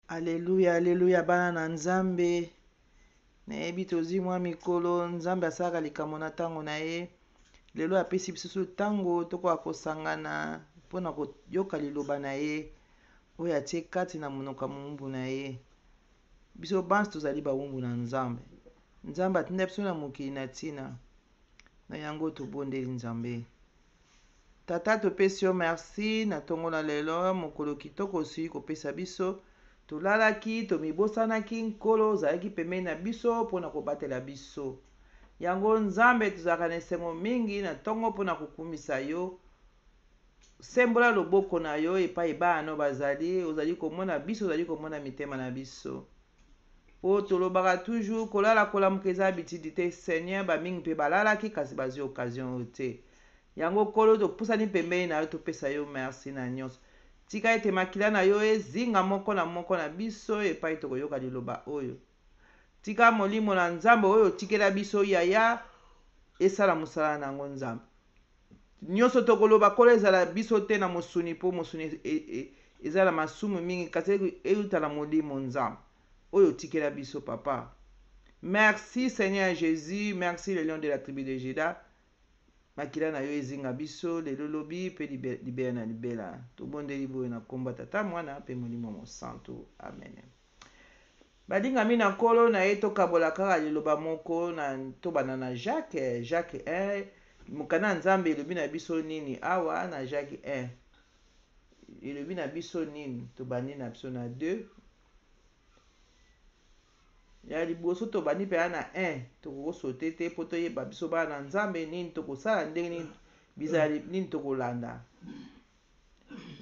Alléluia, alléluia, bana na nzambe. Nayebi tozi mwa mikolo nzambe asalaka likambo na ntango na ye. Lelo apesi biso ntango tokoka kosangana mpona koyoka liloba na ye oyo atie kati na monoko ya mowumbu na ye. Biso bansi tozali bawumbu na nzambe. Nzambe atinda biso na mokili na ntina na yango tobondeli nzambe. Tata topesi yo merci na ntongo na lelo mokolo kitoko osili kopesa biso. Tolalaki tomibosanaki nkolo ozalaki pembeni na biso mpona kobatela biso. Yango nzambe tozalaka na esengo mingi na ntongo mpona kokumisa yo. Sembola loboko na yo epai bana bazali ozali komona biso ozali komona mitema na biso. Po tolobaka toujours kolala kolamuka eza bitidi te Seigneur bamingi mpe balalaki kasi bazwi occasion oyo te. Yango nkolo topusani pembeni na yo topesa yo merci na nyonso. Tika ete makila na yo ezinga moko na biso epai tokoyoka liloba oyo. Tika molimo na nzambe oyo tikela biso yaya esala mosala nango nzambe. Nyonso tokoloba kolo ezala biso te na mosuni po mosuni ezala masumu mingi kasi euta na molimo nzambe oyo tikela biso papa. Merci Seigneur Jésus, merci le lion de la tribu de Juda. Makila na yo ezinga biso lelo lobi pe libela na libela tobondeli boye na komba tata mwana pe molimo mosantu amen. Badingami na nkolo na ye tokabola kaka liloba moko na tobana na Jacques 1 mokanda nzambe elobi na biso nini awa na Jacques 1 elobi na biso nini tobandi na biso na 2 ya liboso tobandi mpe na 1 tokosote te po toyeba biso bana na nzambe nini tokosala ndenge nini bizali nini tokolanda.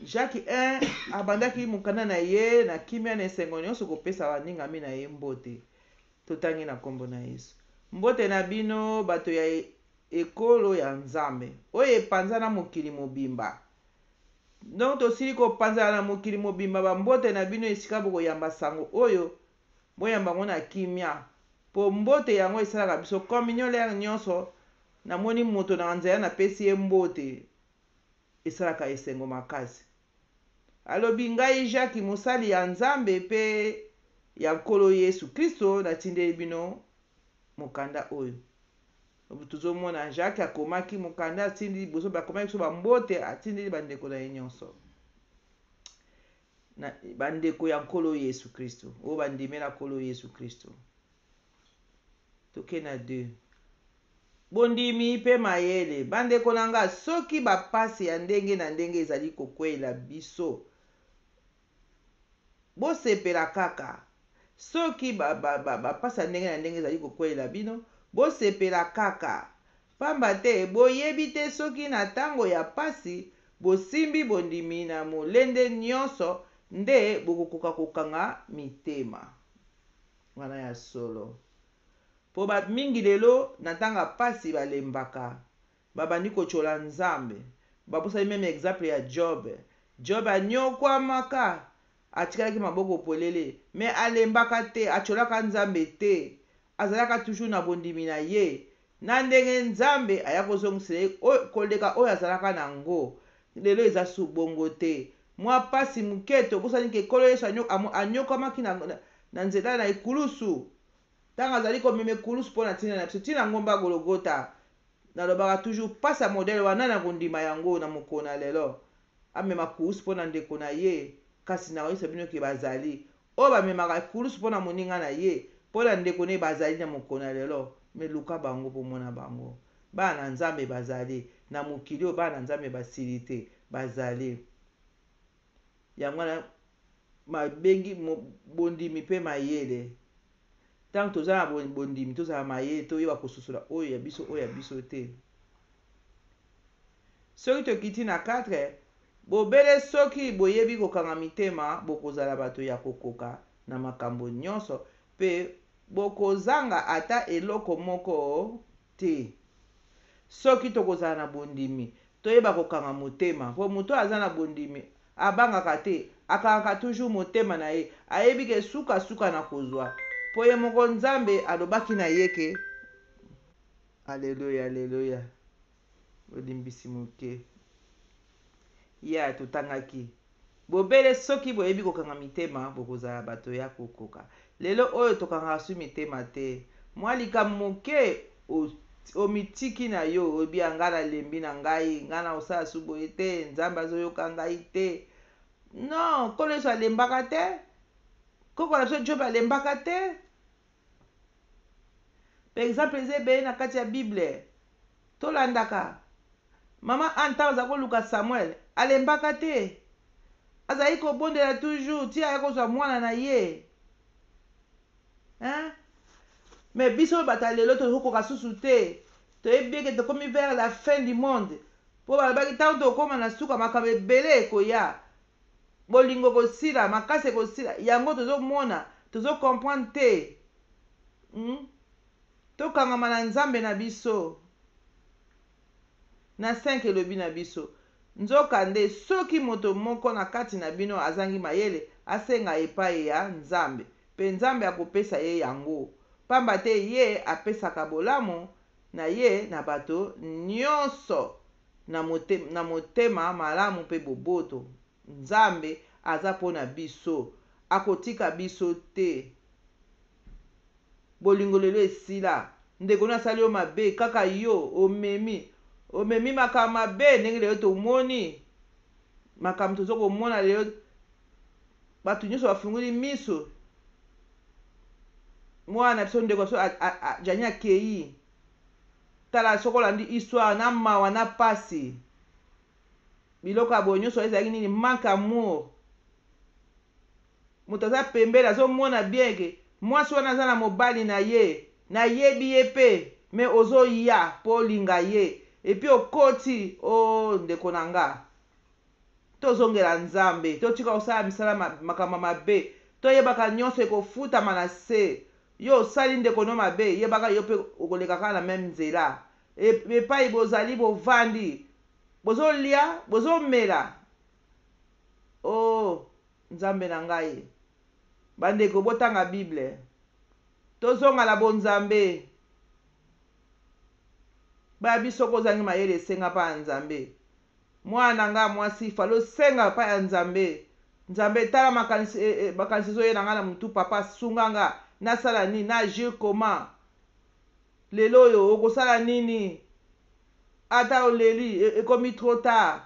Jacques 1 abandaki mokanda na ye na kimia na esengo nyonso kopesa baningami na ye mbote. Totangi na kombo na Yesu. Mbote na bino bato ya ekolo ya nzambe oyo epanzana mokili mobimba. Donc tosili kopanzana na mokili mobimba bambote na bino esika bokoyamba sango oyo boyamba ngo na kimia po mbote yango esalaka biso communion lere nyonso namoni moto na nzela napesi ye mbote esalaka esengo makasi. Alobi ngai Jacques mosali ya nzambe pe ya nkolo Yesu Kristo natindeli bino mokanda oyo. Tozomona Jacques akomaki mokanda atindeli liboso bakomaki biso bambote atindeli bandeko na ye nyonso. Bandeko ya nkolo Yesu Kristo oyo bandimela nkolo Yesu Kristo. Toke na 2 bondimi mpe mayele bandeko na nga soki bapasi ya ndenge na ndenge ezali kokweyela biso bosepela kaka. Soki bapasi ya ndenge na ndenge ezali kokweyela bino bosepela kaka pamba te boyebi te soki na ntango ya pasi bosimbi bondimi na molende nyonso nde bokokoka kokanga mitema wana ya solo. Po mingi lelo na ntango ya pasi balembaka babandi kochola nzambe. Babosali meme exemple ya Job anyokwamaka atikalaki maboko polele me alembaka te acholaka nzambe te azalaka toujours na bondimi na ye na ndenge nzambe aya kozongisela ye koleka oyo azalaka nango. Lelo eza su bongo te mwa pasi moke tobosani ke nkolo Yesu anyokwamaki na nzela na ekulusu ntango azali komema ekulusu mpo na ntina na biso ntina ngomba Golgota. Nalobaka toujours pasa modele wana na kondima yango na mokolo na lelo amema kulusu mpo na ndeko na ye kasi nakoyisa bino ke bazali oyo bamemaka kulusu mpo na moninga na ye mpo na ndeko ne bazali na mokolo na lelo me luka bango pomona bango bana na nzambe bazali na mokili oyo bana na nzambe basili te bazali. Yango wana mabengi bondimi mpe mayele. Ntango toza na bondimi tozala mayele toyeba kososola oyo ya biso te. Soki tokiti na 4 bobele soki boyebi kokanga mitema bokozala bato ya kokoka na makambo nyonso pe bokozanga ata eloko moko te. Soki tokozala na bondimi toyeba kokanga motema po moto aza na bondimi abangaka te akangaka toujours motema na ye ayebi ke suka na kozwa po ye moko nzambe alobaki na ye ke aleluya aleluya bolimbisi moke ya totangaki bobele soki boyebi kokanga mitema bokozala bato ya kokoka. Lelo oyo tokanga su mitema te, mwa likambo moke omitiki na yo oyebi anga nalembi na ngai, nga na osala su boye te, nzambe azoyoka ngai te. Non, nkolo Yesu alembaka te, koko na biso Job alembaka te. Par exemple eza ebele na kati ya Bible tolandaka. Mama anta aza koluka Samuel alembaka te, azali kobondela toujours ti aya kozwa mwana na ye. Mais biso bato lelo tokokoka susu te, toyebi eke tokomi vers la fin du monde. Po balobaki ntango tokóma na suka makambo ebele ekoya, bolingo kosila, makasi ekosila, yango tozomona tozokomprendre te. Tokangama na nzambe na biso. Na 5 elobi na biso, nzoka nde soki moto moko na kati na bino azangi mayele asenga epai ya nzambe, pe nzambe akopesa ye yango, pamba te ye apesaka bolamu na ye na bato nyonso na motema malamu pe boboto. Nzambe aza mpona biso, akotika biso te. Bolingo lelo esila, ndeko nasali yo mabe, kaka yo omemi makambo mabe. Ndenge lelo tomoni makambo tozokomona lelo, bato nyonso bafunguli miso. Mwana biso ndeko so jani akei, tala soko olandi histoire na mawa na pasi, biloko ya boye nyonso ezalaki nini? Manque amour. Moto aza pembele azomona bien ke mwasi wana aza na mobali na ye, nayebi ye pe, me ozoya mpo olinga ye, epi okoti ndeko na nga. Tozongela nzambe, totika kosala misala makambo mabe, toyebaka nyonso ekofutama na se. Yo osali ndeko no mabe, yebaka yo pe okoleka kaka na meme nzela. Epai bozali bovandi, bozolia, bozomela. Nzambe na ngai, bandeko botanga Bible, tozonga na bonzambe. Baya biso kozangi mayele esenga pa ya nzambe. Mwana nga mwasi falo senga pa ya nzambe. Nzambe tala makanisi zoyena nga na mutu, papa sunga nga nasala nini, na agir comment. Lelo oyo okosala nini? Ata oleli ekomi trop tard.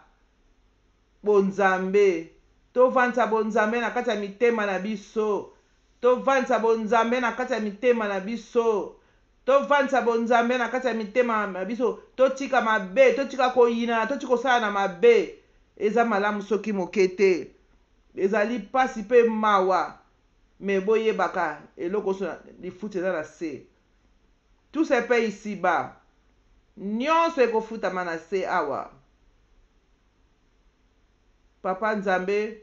Bonzambe, tovandisa bonzambe na kati ya mitema na biso. Tovandisa bonzambe na kati ya mitema na biso. Tovandisa bonzambe na kati ya mitema na biso. Totika mabe, totika koyina, totika kosala na mabe. Eza malamu soki moke te, ezali pasi pe mawa. Me boyebaka eloko so lifuti eza na se. Tout se pe ici bas, nyonso ekofutama na se awa. Papa nzambe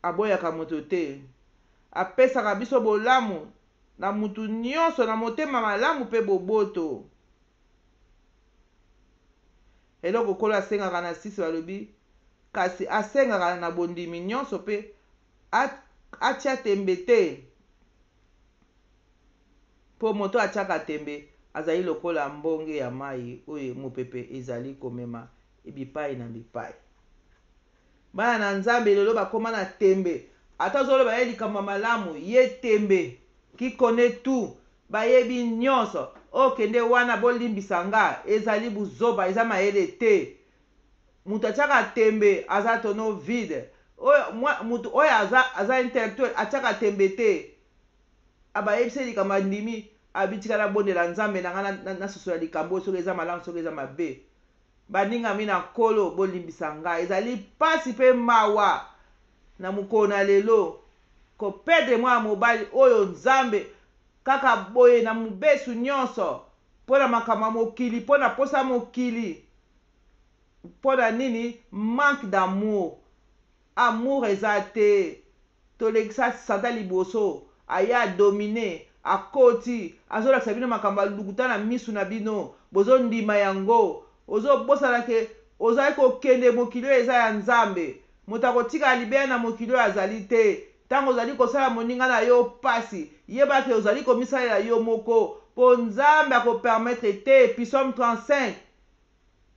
aboyaka moto te, apesaka biso bolamu na mutu nyonso na motema malamu pe boboto. Eloko kolo asengaka na 6 balobi, kasi asengaka na bondimi nyonso pe atia tembe te. Po moto atiaka tembe azali lokola mbonge ya mai oyo mopepe ezali komema bipai na bipai. Bana na nzambe lelo bakoma na tembe, ata ozoloba ye likambo malamu, ye tembe ki connaît tout, bayebi nyonso. Okende wana bolimbisa nga, ezali buzoba, eza mayele te. Mutu atiaka tembe aza tono vide. Mutu oyo aza intellectuel atiaka tembe te, abayebisa likambo ndimi, abitikala bondela nzambe na nga na sosola likambo soki eza malamu soki eza mabe. Baningami na nkolo bolimbisa nga, ezali pasi pe mawa na mokolo na lelo kopedre mwana mobali oyo nzambe kaka boye na mobesu nyonso, mpona makambo ya mokili, mpona posa mokili. Mpona nini? Manque d'amour. Amour eza te. Tolekisa santa liboso, aya domine, akoti, azolakisa bino makambo ya lukuta na misu na bino, bozondima yango. Ozobosana ke ozali kokende mokili oyo eza ya nzambe. Moto akotika libere na mokili oyo azali te. Ntango ozali kosala moninga na yo pasi, yebake ozali komisalela yo moko, po nzambe akopermettre te. Psaume 35,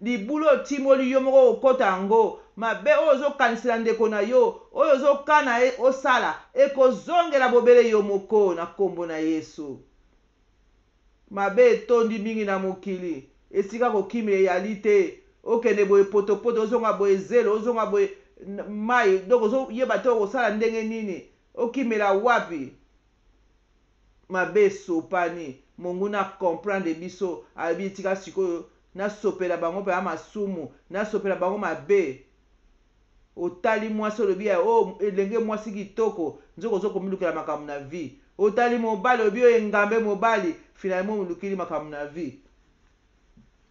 libulu otimoli yo moko okota yango mabe oyo ozokanisela ndeko na yo oyo ozokana osala ekozongela bobele yo moko na nkombo na Yesu. Mabe etondi mingi na mokili esika kokimela eyali te okende boye potopoto ozonga boye zelo ozonga boye mai donc ozoyeba te okosala ndenge nini okimela wapi. Mabe esopani monguna comprendre biso abi tika sikoyo nasopela bango mpe amasumu nasopela bango mabe. Otali mwasi olobi o elenge mwasi kitoko nzoko ozokomilukela makambo na vie. Otali mobali obi oyo engambe mobali finalement omilukili makambo na vie.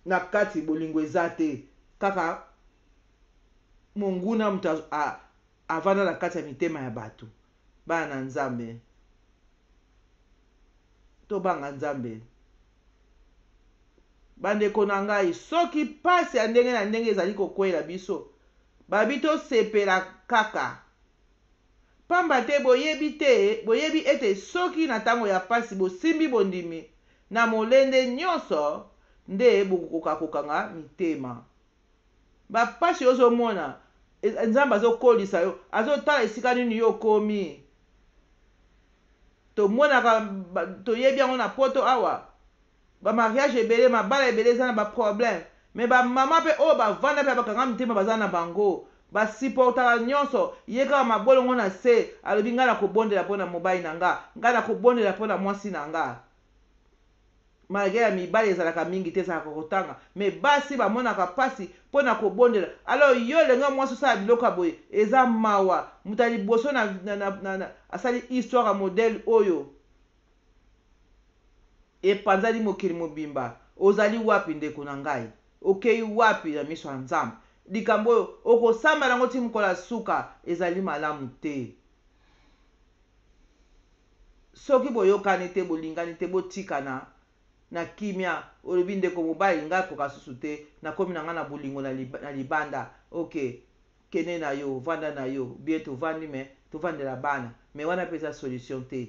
Na kati bolingo eza te kaka monguna mutu avanda na kati ya mitema ya bato. Bana na Nzambe tobanga Nzambe. Bandeko na ngai soki pasi ya ndenge na ndenge ezali kokwela biso babi tosepela kaka pamba te boyebi ete soki na ntango ya pasi bosimbi bondimi na molende nyonso nde bokokoka kokanga mitema. Bapasi ozomona Nzambe azokolisa yo azotala esika nini yo komi. Tomonaka toyebi yango na poto awa bamariage ebele mabala ebele eza na baproblème me bamama mpe oyo bavanda mpe bakanga mitema baza na bango basiportaka nyonso ye kaka mabolongo na se alobi ngai na kobondela mpo na mobali na nga ngai na kobondela mpo na mwasi na nga. Malgré ya mibali ezalaka mingi te ezalaka kotanga me basi bamonaka pasi mpo na kobondela. Alors yo elenga mwasi osala biloko boye eza mawa mutu ya liboso asali histoire ya modele oyo epanzali mokili mobimba. Ozali wapi ndeko na ngai? Okei wapi na miso ya Nzambe? Likambo oyo okosamba nango ti mokolo ya suka ezali malamu te. Soki boyokani te bolingani te botikana na kimia olobi ndeko mobali ngai koka susu te nakomi na ngai na bolingo na libanda. Ok kene na yo vanda na yo bien tovandi me tovandela bana me wana mpe eza solution te.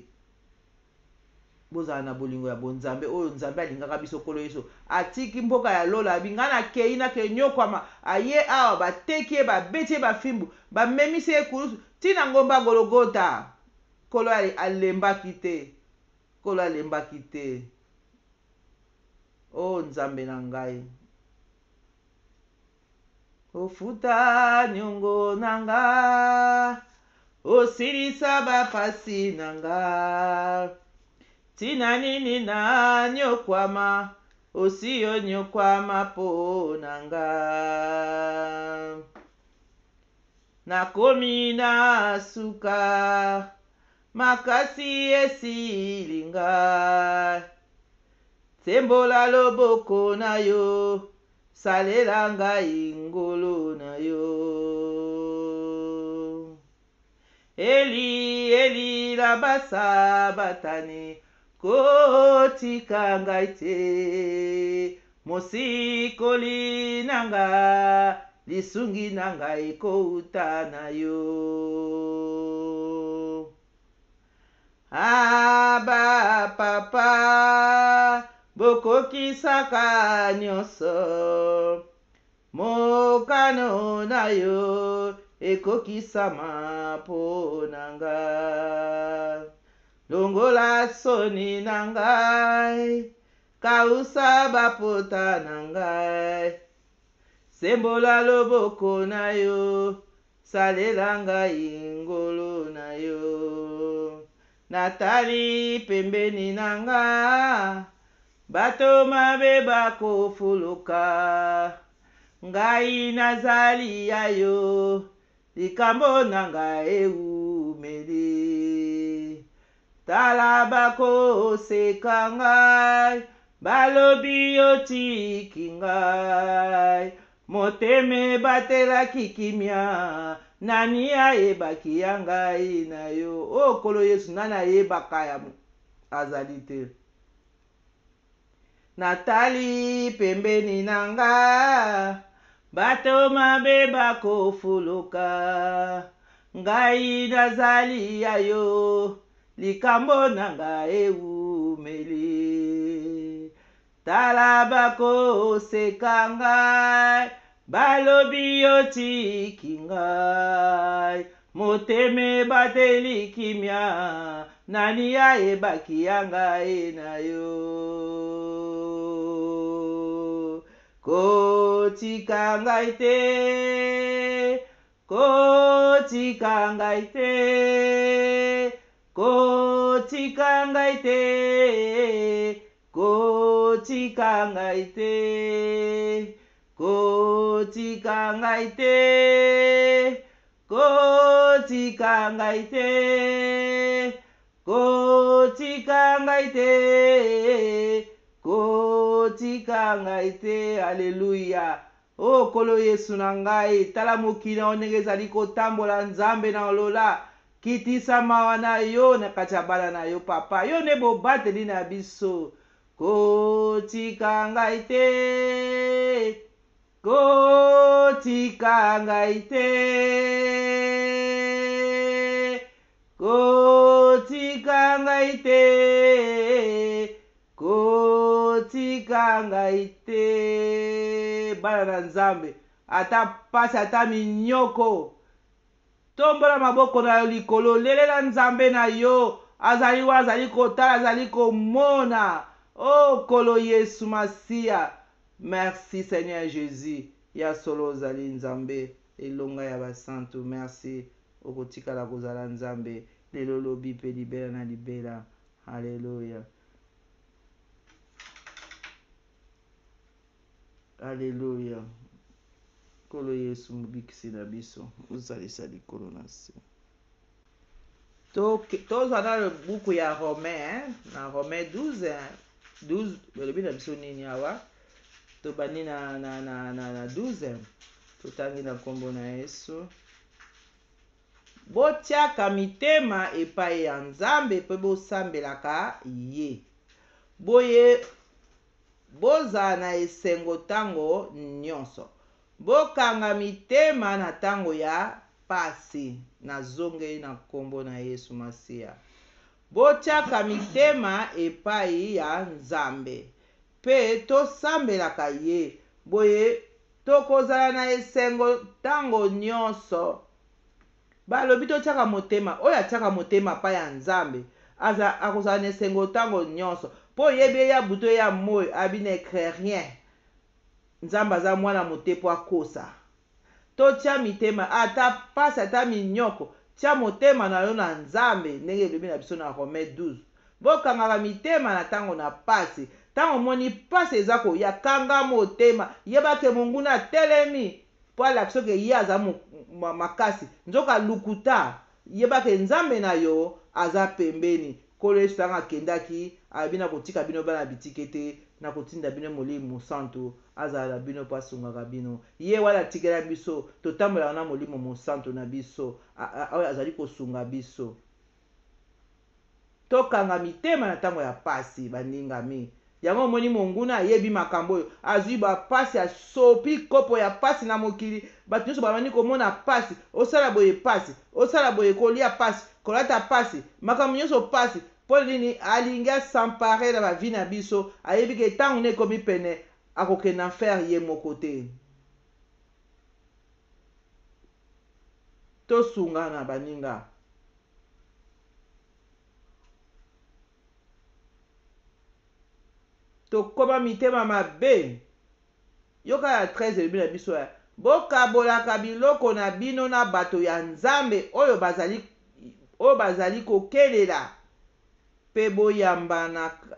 Bozala na bolingo ya bonzambe oyo Nzambe alingaka biso kolo Yesu atiki mboka ya lola abi ngai nakei nakenyokwama aye awa bateki ye babeti ye bafimbu bamemisi ye kulusu ntina ngomba Golgota. Kolo alembaki te kolo alembaki te. O Nzambe na ngai ofuta nyongo na nga osilisa bapasi na nga tina nini na nyokwama osi yo nyokwama po na nga nakomi na suka makasi esilinga sembola loboko na yo salela ngai ngolo na yo. Eli Eli lama sabatani kotika ngai te mosikoli na nga lisungi na ngai kouta na yo. Aba papa bokokisaka nyonso mokano na yo ekokisama mpo na nga. Longola soni na ngai kausa bapota na ngai sembola loboko na yo salela ngai ngolo na yo. Natali pembeni na nga bato mabe bakofuluka ngai nazali ya yo likambo na ngai eumeli. Tala bakoseka ngai balobi otiki ngai moteme batelaki kimia nani ayebaki ya ngai na yo. O kolo Yesu nani ayebaka ya azali te. Natali pembeni na nga bato mabe bakofuluka ngai nazali ya yo likambo na ngai eumeli. tala bakoseka ngai balobi otiki ngai motema ebateli kimia nani ayebaki ya ngai na yo kotika ngai te kotika ngai te kotika ngai te kotika ngai te kotika ngai te kotika ngai te kotika ngai te kotika ngai te aleluya o kolo yesu na ngai tala mokili na yo ndenge ezali kotambola nzambe na olola kitisa mawa na yo na kati ya bana na yo papa yo nde bobateli na biso kotika ngai te kotika ngai te kotika ngai te kotika ngai te bana na nzambe ata pasi ata minyoko tombola maboko na yo likolo lelela nzambe na yo azali wa azali kotala azali komona o kolo yesu masiya merci seigneur jésus ya solo ozali nzambe elonga ya basantu merci okotikala kozala nzambe lelo lobi mpe libela na libela haleluya haleluya kolo yesu mobikisi na biso ozalisa likolo na se tozwa na buku ya romain na romain 12 elobi na biso nini awa tobandi na 12 totangi na nkombo na yesu botiaka mitema epai ya nzambe mpe bosambelaka ye boye bozala na esengo ntango nyonso bokanga mitema na ntango ya pasi nazongeli na nkombo na yesu masiya botiaka mitema epai ya nzambe mpe tosambelaka ye boye tokozala na esengo ntango nyonso balobi totiaka motema oyo atiaka motema epai ya nzambe akozala na esengo ntango nyonso mpo oyebi eya buto ya moi abi na écrit rien nzambe aza mwana mote mpo akosa totia mitema ata pasi ata minyoko tia motema na yo na nzambe ndenge elobi na biso na romain 12 bokangaka mitema na ntango na pasi ntango omoni pasi eza koya kanga motema yebake monguna atelemi mpo alakisa soki ye aza makasi nzoka lukuta yebake nzambe na yo aza pembeni kolo yesu tanga akendaki abi na kotika bino bana bitike te na kotinda bino molimo mosantu azala na bino mpo asungaka bino ye wana atikela biso totambolaka na molimo mosantu na biso oyo azali kosunga biso tokanga mitema na ntango ya pasi bandingami yango omoni monguna ayebi makambo oyo azwi bapasi asopi kopo ya pasi na mokili bato nyonso babandi komona pasi osala boye pasi osala boye kolia pasi kolata pasi makambo nyonso pasi mpo nini alingi asampare na bavi na biso ayebi ke ntango nde ekomi pene akokende na faire ye moko te tosungana baninga tokoma mitema mabe yoka ya 13 elobi na biso ya bokabolaka biloko na bino na bato ya nzambe oyo bazali kokelela mpe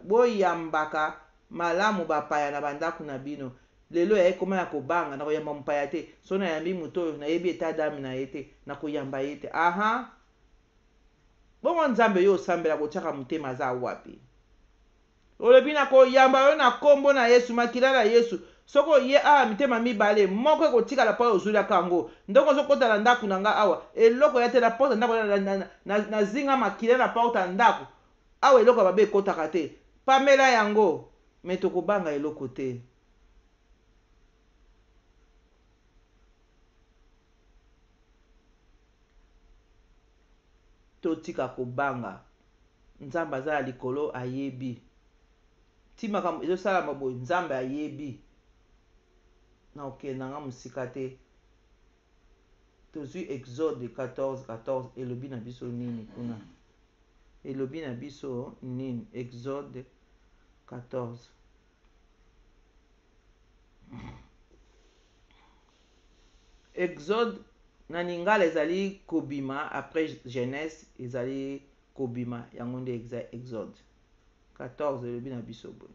boyambaka malamu bapaya na bandako na bino lelo ya ekoma ya kobanga na koyamba mopaya te so nayambi moto oyo nayebi eta dame na ye te na koyamba ye te aha bongo nzambe yo osambela kotiaka motema aza wapi olobi na koyamba yo na nkombo na yesu makila na yesu soko ye awa mitema mibale moko ekotikala mpo ozwilaka yango ndenge ozokota na ndako na nga awa eloko ya te na porte ndako na zinga makila na porte ndako awa eloko babe ekotaka te pamela yango me tokobanga eloko te totika kobanga nzambe aza ya likolo ayebi ti makambo ezosalama boye nzambe ayebi na okendanga mosika te. Tozwi Exode 14:14 elobi na biso nini kuna? Elobi na biso nini? Exode 14. Exode na lingala ezali kobima après Genèse ezali kobima yango nde Exode 14 elobi na biso boye.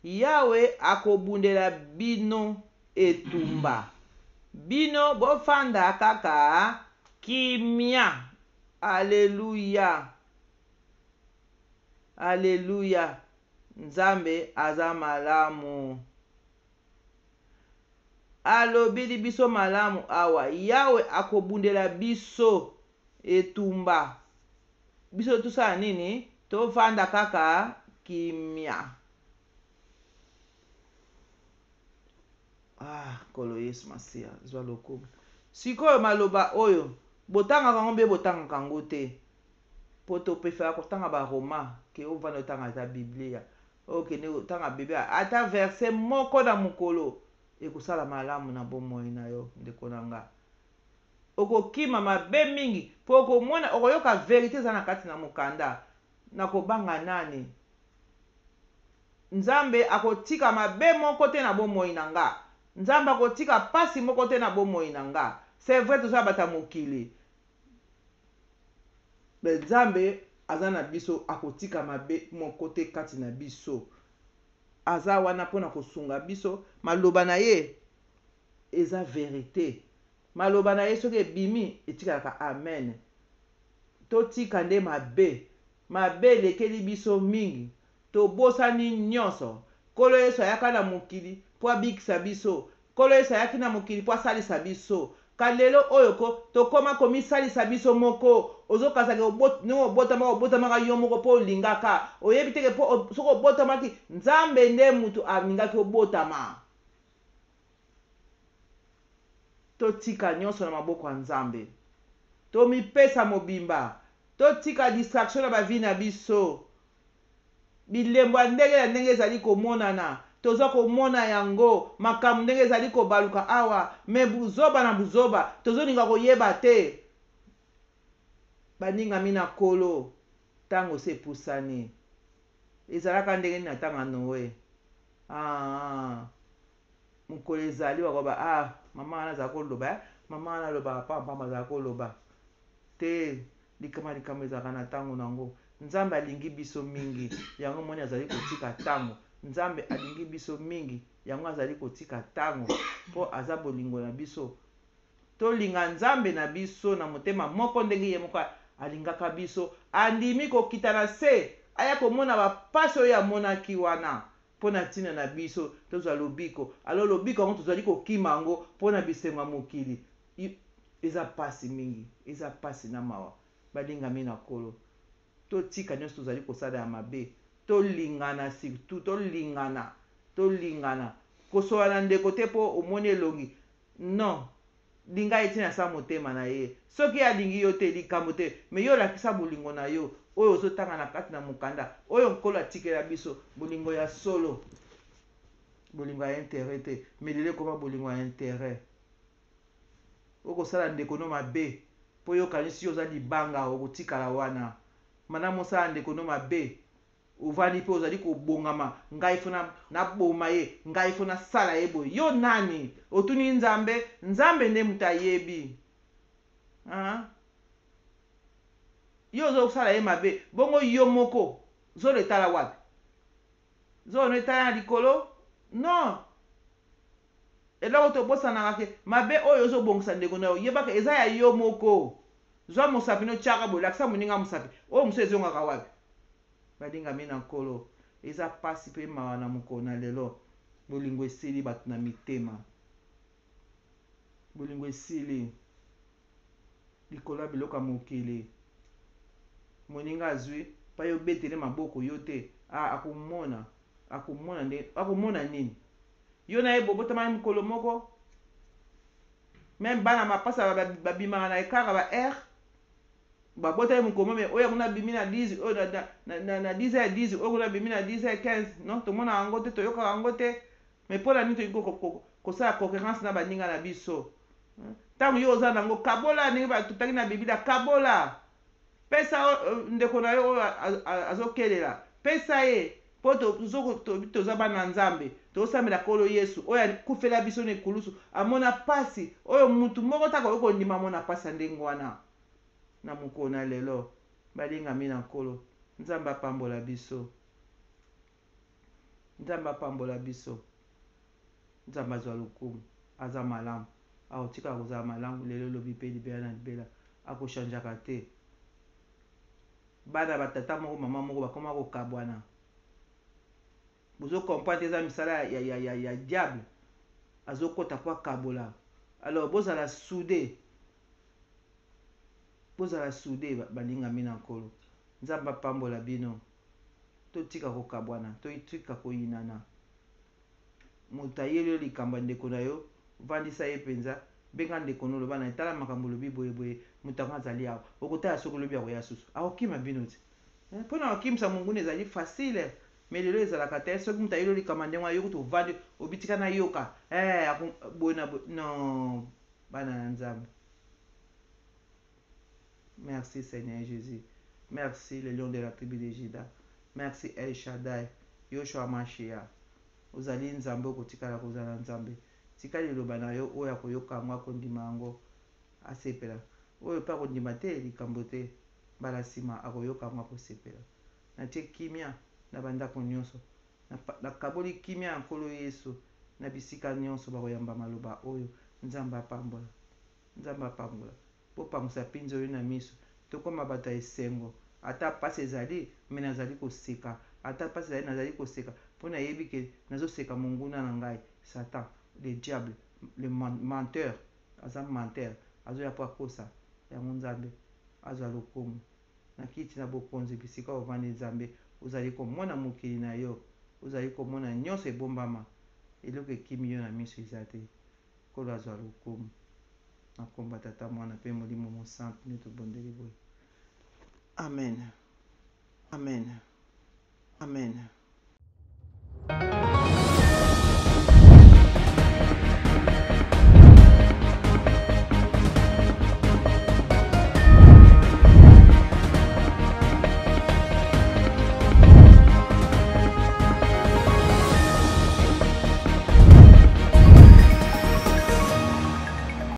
Yawe akobundela bino etumba. Bino bofanda kaka kimia. Alléluia. Alléluia. Nzambe aza malamu. Alobili biso malamu awa. Yawe akobundela biso etumba. Biso tusala nini? Tofanda kaka kimia. Kolo Yesu Masia zwa lokumu. Sikoyo maloba oyo botanga kango mbe botanga kango te. Po topefela kotanga ba Roma ke ovanda otanga ata Biblia. Okende otanga Biblia ata verset moko na mokolo ekosala malamu na bomoi na yo ndeko na nga. Okokima mabe mingi po okomona okoyoka verite eza na kati na mokanda na kobanga nani. Nzambe akotika mabe moko te na bomoi na nga. Nzambe akotika pasi moko te na bomoi na nga. C'est vrai toza bata mokili. Mais Nzambe aza na biso akotika mabe moko te kati na biso. Aza wana pona kosunga biso. Maloba na ye eza verite. Maloba na ye soki ebimi etikalaka amen. Totika nde mabe. Mabe elekeli biso mingi. Tobosani nyonso. Kolo Yesu ayaka na mokili po abikisa biso. Kolo Yesu ayaki na mokili po asalisa biso. Kalelo oyo ko tokoma komisalisa biso moko. Ozokasaka obotamaka yo moko po olingaka. Oyebi teke po soko obotamaki Nzambe nde mutu alingaki obotama. Totika nyonso na maboko ya Nzambe. Tomipesa mobimba. Totika distraction na bavi na biso. Bilembo ya ndenge na ndenge ezali komonana. Toza komona yango makambo ndenge ezali kobaluka awa. Me buzoba na buzoba tozolinga koyeba te. Baningami na kolo tango se pusani. Ezalaka ndenge na tanga Noe. Mokolo ezali wakoba mama wana za koloba mama wana loba papa za koloba te. Likama ezalaka na tango nango. Nzambe alingi biso mingi yango moni azali kotika tango. Nzambe alingi biso mingi yango azali kotika tango po aza bolingo na biso. Tolinga Nzambe na biso na motema moko ndenge ye moko alingaka biso. Andimi kokita na se aya komona bapasi oyo amonaki wana pona ntina na biso tozwa lobiko. Alo lobiko yango tozali kokima yango pona bisengo mokili. Eza pasi mingi. Eza pasi na mawa. Balingami na kolo. Totika nyonso tozali kosala ya mabe. Tolingana surtout. Tolingana. Kosoana ndeko te po omoni elongi. Non. Linga eti na sa motema na ye. Soki alingi yo te likambo te. Me yo lakisa bolingo na yo. Oyo ozotanga na kati na mokanda. Oyo nkolo atikela biso. Bolingo ya solo. Bolingo ya intérêt te. Me lelo koma bolingo ya intérêt. Okosala ndeko no mabe. Po yo kanisi yo za libanga okotikala wana. Mana mosala ndeko no mabe. Uvani pe ozali kobongama. Ngai fona na boma ye. Ngai fona sala ye boye. Yo nani? Otuni Nzambe. Nzambe nde mutu ayebi. Yo zo sala ye mabe. Bongo yo moko. Zo letala wapi? Zo letala na likolo? Non. Eloko tobosanaka ke mabe oyo zo bongisa ndeko na yo. Yebaka eza ya yo moko. Zwa mosapi no tiaka boye. Lakisa moninga mosapi. Oyo mosu ezongaka wapi? Balingami na nkolo. Eza pasi pe mawa na mokolo na lelo. Bolingo esili bato na mitema. Bolingo esili. Likolo ya biloko ya mokili. Moninga azwi. Pa yo betele maboko yo te. Akomona. Akomona nini? Yo na ye bobotama mokolo moko. Même bana mapasa babimaka na ekara ba air. babota ye mokoma me oyo kuna bimi na 10 oyo na 10 ya 10 oyo kuna bimi na 10 ya 15 non tomona yango te toyokaka yango te me mpo na nini toyiki kosala concurrence na baninga na biso ntango yo oza nango kabola ndenge totaki na biblia kabola pesa ndeko na yo oyo azokelela pesa ye mpo toza bana nzambe tozosambela nkolo yesu oyo akufela biso na ekulusu amona pasi oyo mutu moko taka oyo kondima amona pasi ya ndenge wana na mokolo na lelo balingami na nkolo nzambe apambola biso nzambe apambola biso nzambe azwa lokumu aza malamu akotikaka kozala malamu lelo lobi mpe libela na libela akoshanjaka te bana batata moko mama moko bakoma kokabwana bozokomprendre eza misala ya diable azokota po akabola alors bozala sude balingami na nkolo nzambe apambola bino totika kokabwana totika koyinana moto ayeli yo likambo ya ndeko na yo vandisa ye mpenza benga ndeko na oloba na etala makambo olobi boyeboye moto yango azali awa okotala soki olobi akoya susu akokima bino te mpona kokimisa monguna ezali facile me lelo ezalaka te soki moto ayeli yo likambo ya ndenge wana yo kutu ovandi obitika na yoka boye na non bana na nzambe. Merci Seigneur Jésus. Merci le lion de la tribu de Juda. Merci El Shaddai. Yoshua Mashiach. Ozali nzambe okotikala kozala nzambe. Tika liloba na yo oyo akoyoka yango akondima yango asepela. Oyo mpe akondima te likambo te mbala nsima akoyoka yango akosepela. Natie kimia na bandako nyonso. Nakaboli kimia ya nkolo Yesu na bisika nyonso bakoyamba maloba oyo nzambe apambola. Nzambe apambola. Popamwisa mpinzo oyo na miso tokoma bato ya esengo ata pasi ezali me nazali koseka ata pasi ezali nazali koseka mpo nayebi ke nazoseka monguna na ngai satan le diable le menteur aza menteur azoya mpo akosa yango nzambe azwa lokumu na kiti na bokonzi bisika ovandi nzambe ozali komona mokili na yo ozali komona nyonso ebombama eloko ekimi yo na miso eza te kolo azwa lokumu na komba tata mwana mpe molimo mosantu nde tobondeli boye amen amen amen.